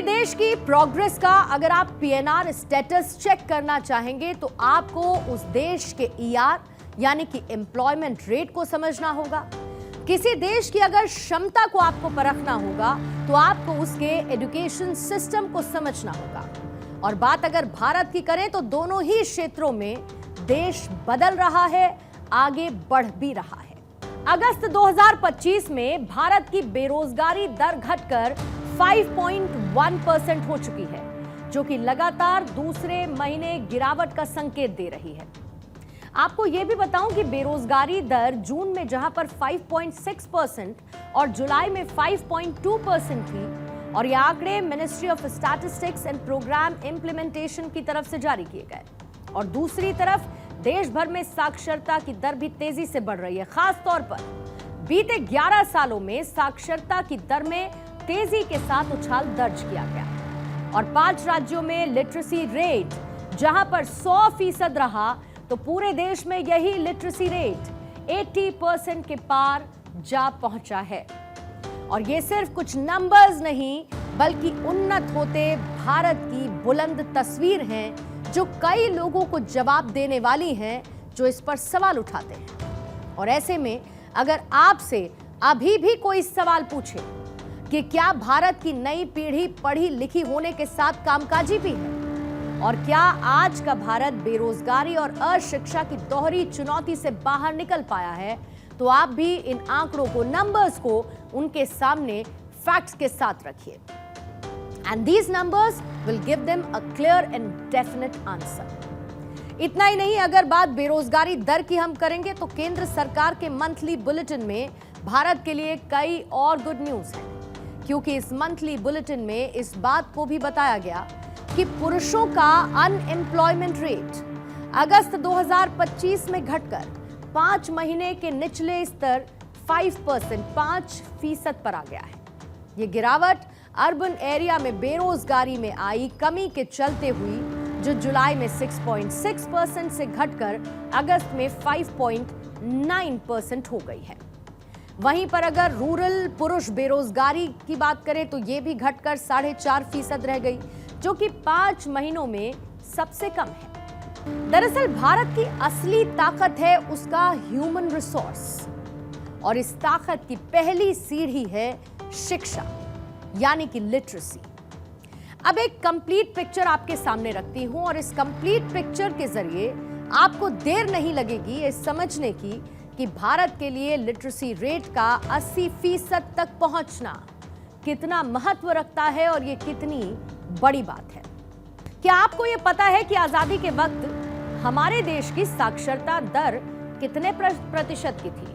किसी देश की प्रोग्रेस का अगर आप पीएनआर स्टेटस चेक करना चाहेंगे तो आपको उस देश के ईआर यानी कि एम्प्लॉयमेंट रेट को समझना होगा। किसी देश की अगर क्षमता को आपको परखना होगा तो आपको उसके एजुकेशन सिस्टम को समझना होगा। और बात अगर भारत की करें तो दोनों ही क्षेत्रों में देश बदल रहा है, आगे बढ़ भी रहा है। अगस्त 2025 में भारत की बेरोजगारी दर घटकर 5.1% हो चुकी है, जो कि लगातार दूसरे महीने गिरावट का संकेत दे रही है। आपको यह भी बताऊं कि बेरोजगारी दर जून में जहां पर 5.6% और जुलाई में 5.2% थी, और ये आंकड़े ministry of statistics and programme implementation की तरफ से जारी किए गए। और दूसरी तरफ देश भर में साक्षरता की दर भी तेजी से बढ़ रही है। खास तौर पर बीते 11 सालों में साक्षरता की दर में तेजी के साथ उछाल दर्ज किया गया। और 5 राज्यों में लिटरेसी रेट जहां पर 100% रहा, तो पूरे देश में यही लिटरेसी रेट 80% के पार जा पहुंचा है। और ये सिर्फ कुछ नंबर्स नहीं, बल्कि उन्नत होते भारत की बुलंद तस्वीर हैं, जो कई लोगों को जवाब देने वाली हैं, जो इस पर सवाल उठाते हैं। और ऐसे में अगर आपसे अभी भी कोई सवाल पूछे कि क्या भारत की नई पीढ़ी पढ़ी लिखी होने के साथ कामकाजी भी है, और क्या आज का भारत बेरोजगारी और अशिक्षा की दोहरी चुनौती से बाहर निकल पाया है, तो आप भी इन आंकड़ों को, नंबर्स को उनके सामने फैक्ट्स के साथ रखिए। And these numbers will give them a clear and definite answer. इतना ही नहीं, अगर बात बेरोजगारी दर की हम करेंगे तो केंद्र सरकार के मंथली बुलेटिन में भारत के लिए कई और गुड न्यूज हैं, क्योंकि इस मंथली बुलेटिन में इस बात को भी बताया गया कि पुरुषों का अनएम्प्लॉयमेंट रेट अगस्त 2025 में घटकर 5 महीने के निचले स्तर 5% पर आ गया है। ये गिरावट अर्बन एरिया में बेरोजगारी में आई कमी के चलते हुई, जो जुलाई में 6.6% से घटकर अगस्त में 5.9% हो गई है। वहीं पर अगर रूरल पुरुष बेरोजगारी की बात करें तो ये भी घटकर 4.5% रह गई, जो कि 5 महीनों में सबसे कम है। दरअसल भारत की असली ताकत है उसका ह्यूमन रिसोर्स, और इस ताकत की पहली सीढ़ी है शिक्षा यानी कि लिटरेसी। अब एक कंप्लीट पिक्चर आपके सामने रखती हूं, और इस कंप्लीट पिक्चर के जरिए आपको देर नहीं लगेगी ये समझने की कि भारत के लिए लिटरेसी रेट का 80% तक पहुंचना कितना महत्व रखता है और ये कितनी बड़ी बात है। क्या आपको ये पता है कि आजादी के वक्त हमारे देश की साक्षरता दर कितने प्रतिशत की थी?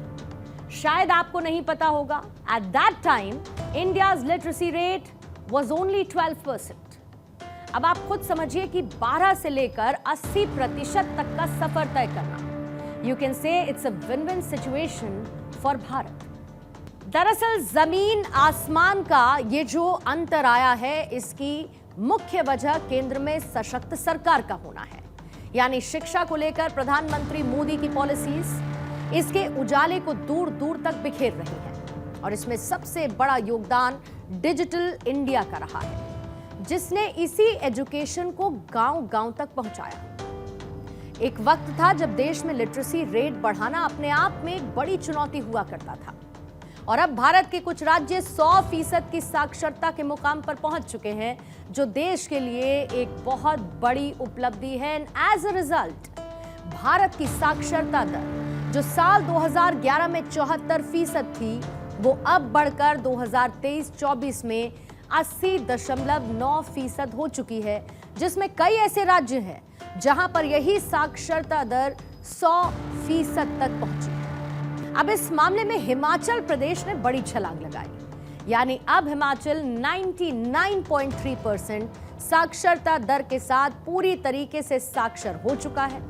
शायद आपको नहीं पता होगा। At that time India's literacy rate was only 12%। अब आप खुद समझिए कि 12 से लेकर 80% तक का सफर तय करना, you can say it's a win win situation for Bharat. दरअसल जमीन आसमान का ये जो अंतर आया है, इसकी मुख्य वजह केंद्र में सशक्त सरकार का होना है। यानी शिक्षा को लेकर प्रधानमंत्री मोदी की पॉलिसीज इसके उजाले को दूर दूर तक बिखेर रही है। और इसमें सबसे बड़ा योगदान डिजिटल इंडिया का रहा है, जिसने इसी एजुकेशन को गांव-गांव तक पहुंचाया। एक वक्त था जब देश में लिटरेसी रेट बढ़ाना अपने आप में एक बड़ी चुनौती हुआ करता था, और अब भारत के कुछ राज्य 100% की साक्षरता के मुकाम पर पहुंच चुके हैं, जो देश के लिए एक बहुत बड़ी उपलब्धि है। And as a result Bharat की साक्षरता दर जो साल 2011 में 74% थी, वो अब बढ़कर 2023-24 में 80.9% हो चुकी है, जिसमें कई ऐसे राज्य हैं जहां पर यही साक्षरता दर 100% तक पहुंची है। अब इस मामले में हिमाचल प्रदेश ने बड़ी छलांग लगाई, यानी अब हिमाचल 99.3% साक्षरता दर के साथ पूरी तरीके से साक्षर हो चुका है।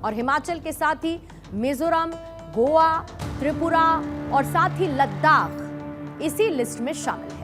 और हिमाचल के साथ ही मिजोरम, गोवा, त्रिपुरा और साथ ही लद्दाख इसी लिस्ट में शामिल है।